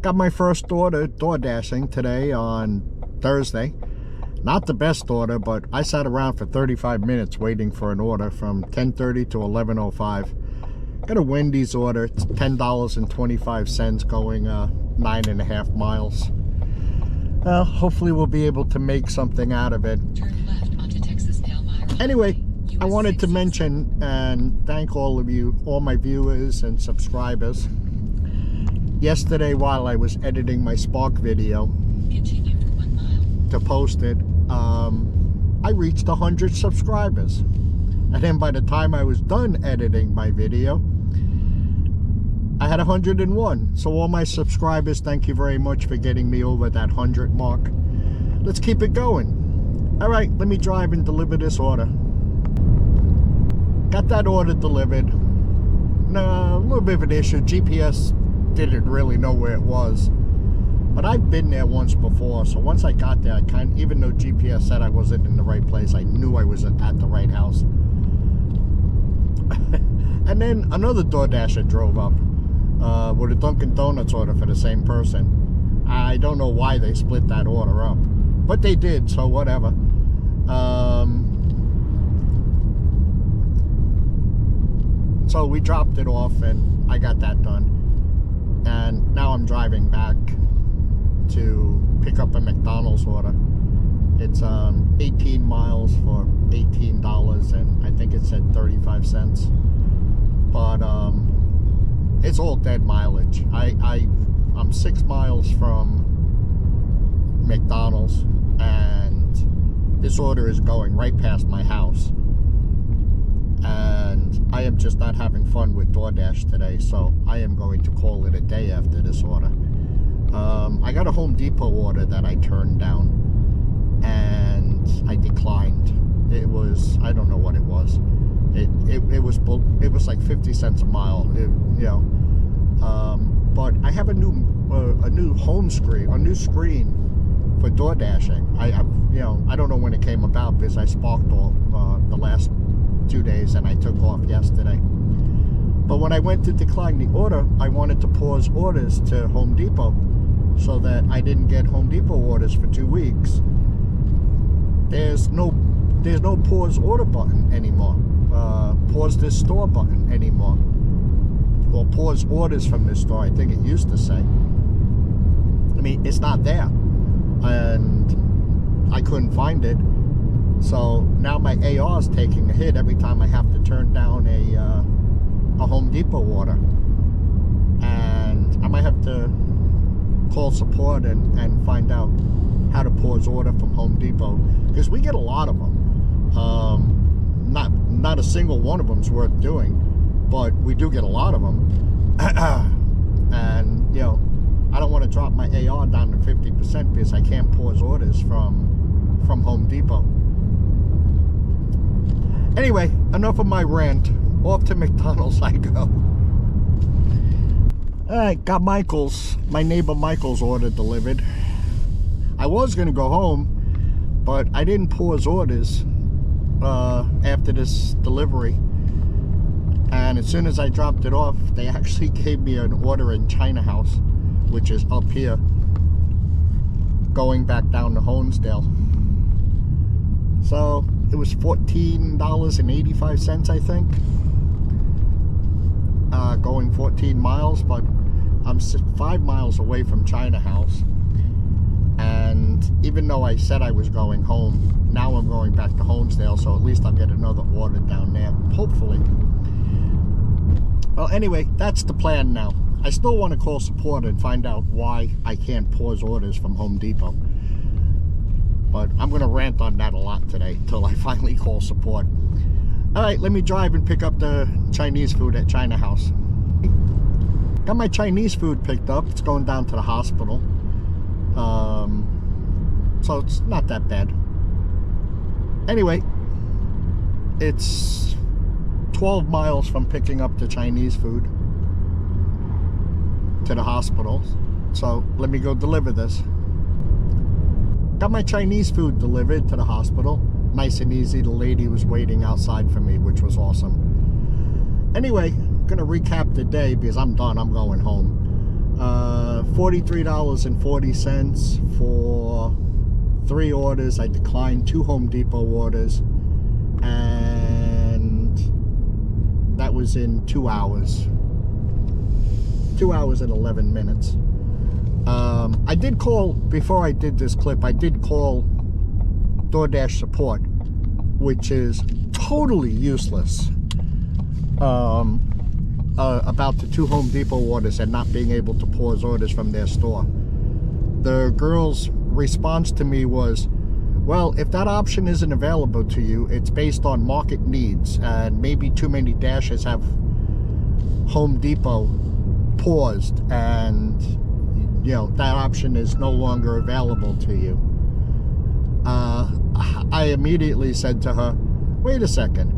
Got my first order door dashing today on Thursday. Not the best order, but I sat around for 35 minutes waiting for an order from 10:30 to 11:05. Got a Wendy's order. It's $10.25 going 9.5 miles. Well, hopefully we'll be able to make something out of it. Turn left onto Texas Elmira. Anyway, I wanted to mention and thank all of you, all my viewers and subscribers. Yesterday, while I was editing my Spark video Continue for 1 mile. to post it, I reached 100 subscribers. And then by the time I was done editing my video, I had 101. So all my subscribers, thank you very much for getting me over that 100 mark. Let's keep it going. All right, let me drive and deliver this order. Got that order delivered. No, a little bit of an issue. GPS didn't really know where it was. But I've been there once before, so once I got there, even though GPS said I wasn't in the right place, I knew I was at the right house. And then another DoorDasher drove up with a Dunkin' Donuts order for the same person. I don't know why they split that order up, but they did, so whatever. So we dropped it off and I got that done. And now I'm driving back to pick up a McDonald's order. It's 18 miles for $18 and I think it said 35 cents. But it's all dead mileage. I'm 6 miles from McDonald's and this order is going right past my house. And I am just not having fun with DoorDash today, so I am going to call it a day after this order. I got a Home Depot order that I turned down and I declined. It was, I don't know what it was. It was like 50 cents a mile, but I have a new home screen, a new screen for door dashing. I don't know when it came about because I sparked all the last 2 days and I took off yesterday. But when I went to decline the order, I wanted to pause orders to Home Depot so that I didn't get Home Depot orders for 2 weeks. There's no pause order button anymore. Pause this store button anymore. Or pause orders from this store, I think it used to say. I mean, it's not there. And I couldn't find it. So now my AR is taking a hit every time I have to turn down a Home Depot order. And I might have to call support and find out how to pause order from Home Depot. Because we get a lot of them. Not a single one of them is worth doing, but we do get a lot of them. And I don't want to drop my AR down to 50% because I can't pause orders from Home Depot. Anyway, enough of my rant. Off to McDonald's I go. Alright, got my neighbor Michael's order delivered. I was going to go home, but I didn't pause orders after this delivery. And as soon as I dropped it off, they actually gave me an order in China House, which is up here, going back down to Honesdale. So it was $14.85, I think, going 14 miles, but I'm 5 miles away from China House. And even though I said I was going home, now I'm going back to Honesdale, so at least I'll get another order down there, hopefully. Well, anyway, that's the plan now. I still want to call support and find out why I can't pause orders from Home Depot. But I'm going to rant on that a lot today till I finally call support. All right, let me drive and pick up the Chinese food at China House. Got my Chinese food picked up. It's going down to the hospital. So it's not that bad. Anyway, it's 12 miles from picking up the Chinese food to the hospital. So let me go deliver this. Got my Chinese food delivered to the hospital. Nice and easy. The lady was waiting outside for me, which was awesome. Anyway, gonna recap the day because I'm done. I'm going home. $43.40 for 3 orders. I declined 2 Home Depot orders, and that was in 2 hours. 2 hours and 11 minutes. I did call, before I did this clip, I did call DoorDash Support, which is totally useless, about the 2 Home Depot orders and not being able to pause orders from their store. The girl's response to me was, well, if that option isn't available to you, it's based on market needs, and maybe too many dashes have Home Depot paused, and you know that option is no longer available to you. I immediately said to her, wait a second,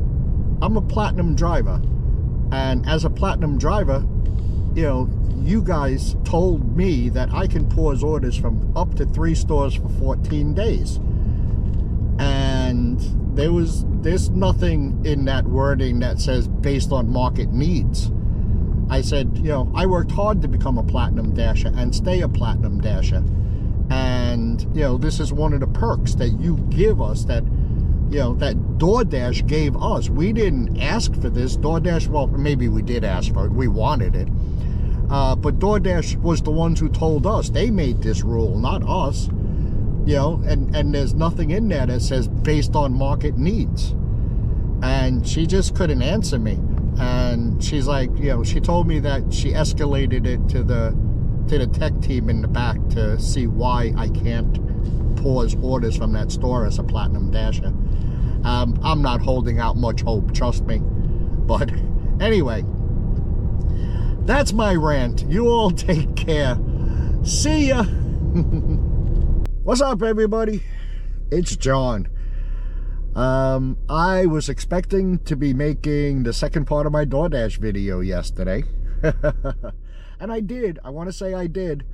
I'm a Platinum driver, and as a Platinum driver, you know, you guys told me that I can pause orders from up to 3 stores for 14 days, and there's nothing in that wording that says based on market needs. I said, you know, I worked hard to become a Platinum Dasher and stay a Platinum Dasher. And, you know, this is one of the perks that you give us, that, you know, that DoorDash gave us. We didn't ask for this. DoorDash, well, maybe we did ask for it. We wanted it. But DoorDash was the ones who told us. They made this rule, not us. You know, and there's nothing in there that says based on market needs. And she just couldn't answer me. And she's like, you know, she told me that she escalated it to the tech team in the back to see why I can't pause orders from that store as a Platinum Dasher. I'm not holding out much hope, trust me. But anyway, that's my rant. You all take care. See ya. What's up, everybody? It's John. I was expecting to be making the second part of my DoorDash video yesterday. And I did. I want to say I did.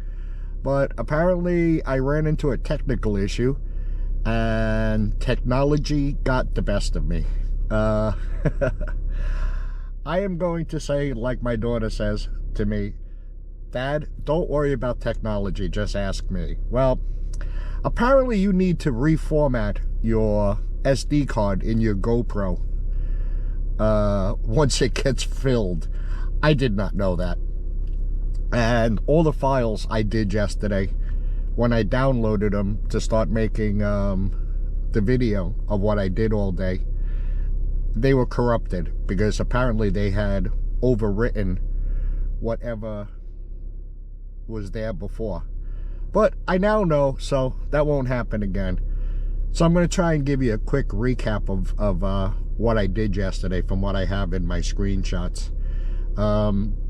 But apparently I ran into a technical issue, and technology got the best of me. I am going to say, like my daughter says to me, Dad, don't worry about technology, just ask me. Well, apparently you need to reformat your SD card in your GoPro once it gets filled. I did not know that. And all the files I did yesterday, when I downloaded them to start making the video of what I did all day, they were corrupted because apparently they had overwritten whatever was there before. But I now know, so that won't happen again. So I'm going to try and give you a quick recap of what I did yesterday from what I have in my screenshots.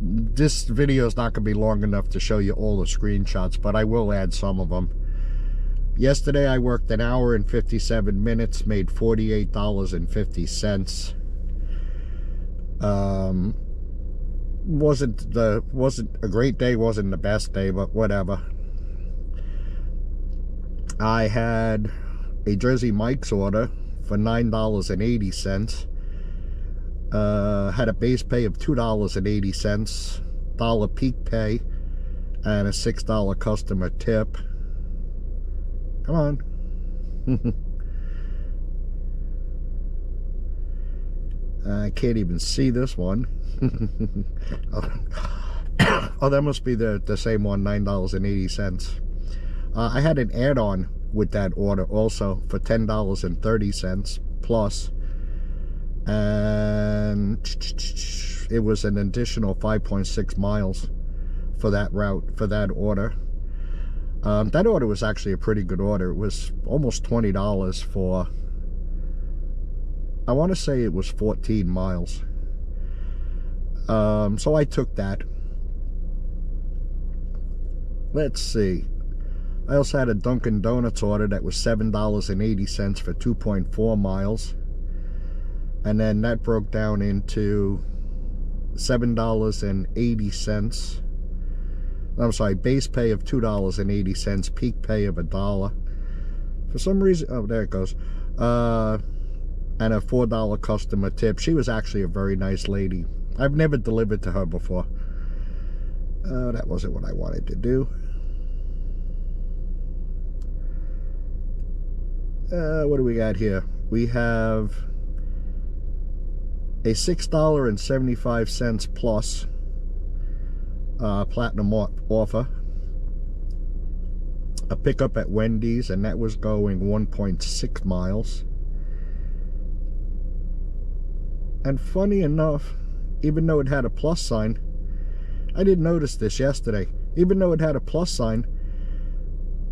This video is not going to be long enough to show you all the screenshots, but I will add some of them. Yesterday I worked 1 hour and 57 minutes, made $48.50. Wasn't a great day, wasn't the best day, but whatever. I had a Jersey Mike's order for $9.80. Had a base pay of $2.80, $1 peak pay, and a $6 customer tip. Come on. I can't even see this one. Oh, that must be the same one, $9.80. I had an add-on with that order also for $10.30 plus, and it was an additional 5.6 miles for that route, for that order. That order was actually a pretty good order. It was almost $20 for, I want to say it was 14 miles. So I took that. Let's see. I also had a Dunkin' Donuts order that was $7.80 for 2.4 miles. And then that broke down into $7.80. I'm sorry, base pay of $2.80, peak pay of $1. For some reason, oh, there it goes. And a $4 customer tip. She was actually a very nice lady. I've never delivered to her before. That wasn't what I wanted to do. What do we got here? We have a $6.75 plus platinum offer. A pickup at Wendy's, and that was going 1.6 miles. And funny enough, even though it had a plus sign, I didn't notice this yesterday. Even though it had a plus sign,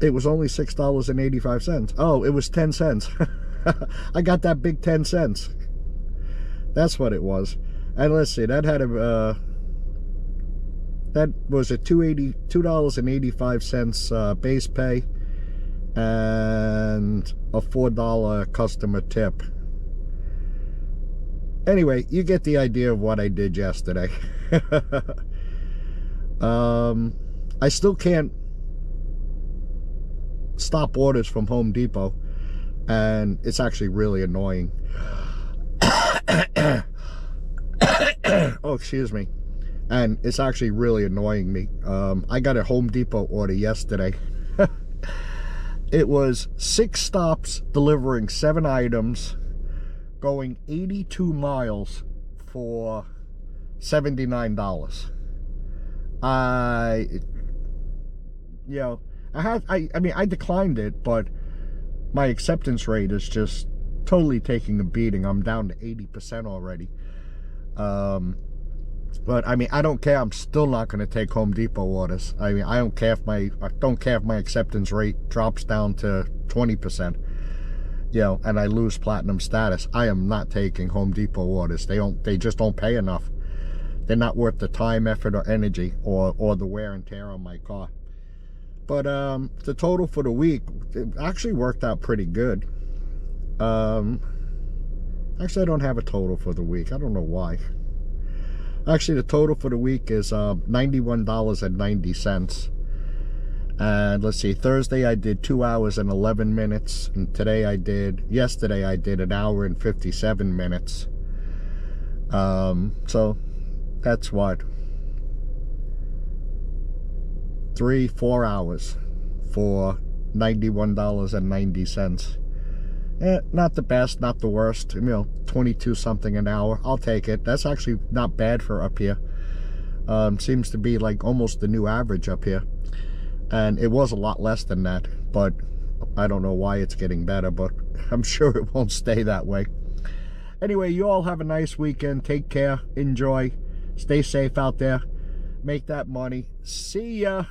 it was only $6.85. Oh, it was 10 cents. I got that big 10 cents. That's what it was. And let's see, that had a that was a $2.85 base pay and a $4 customer tip. Anyway, you get the idea of what I did yesterday. I still can't stop orders from Home Depot, and it's actually really annoying. Oh, excuse me. And it's actually really annoying me. I got a Home Depot order yesterday. It was 6 stops delivering 7 items, going 82 miles for $79. I mean, I declined it, but my acceptance rate is just totally taking a beating. I'm down to 80% already. But I mean, I don't care. I'm still not going to take Home Depot orders. I mean, I don't care if my acceptance rate drops down to 20%, and I lose platinum status. I am not taking Home Depot orders. They just don't pay enough. They're not worth the time, effort, or energy, or the wear and tear on my car. But the total for the week, it actually worked out pretty good. Actually, I don't have a total for the week. I don't know why. Actually, the total for the week is $91.90. And let's see, Thursday I did 2 hours and 11 minutes. And yesterday I did 1 hour and 57 minutes. So that's what? 3-4 hours for $91.90. Not the best, not the worst. 22 something an hour. I'll take it. That's actually not bad for up here. Seems to be like almost the new average up here. And it was a lot less than that, but I don't know why it's getting better, but I'm sure it won't stay that way. Anyway, you all have a nice weekend. Take care. Enjoy. Stay safe out there. Make that money. See ya.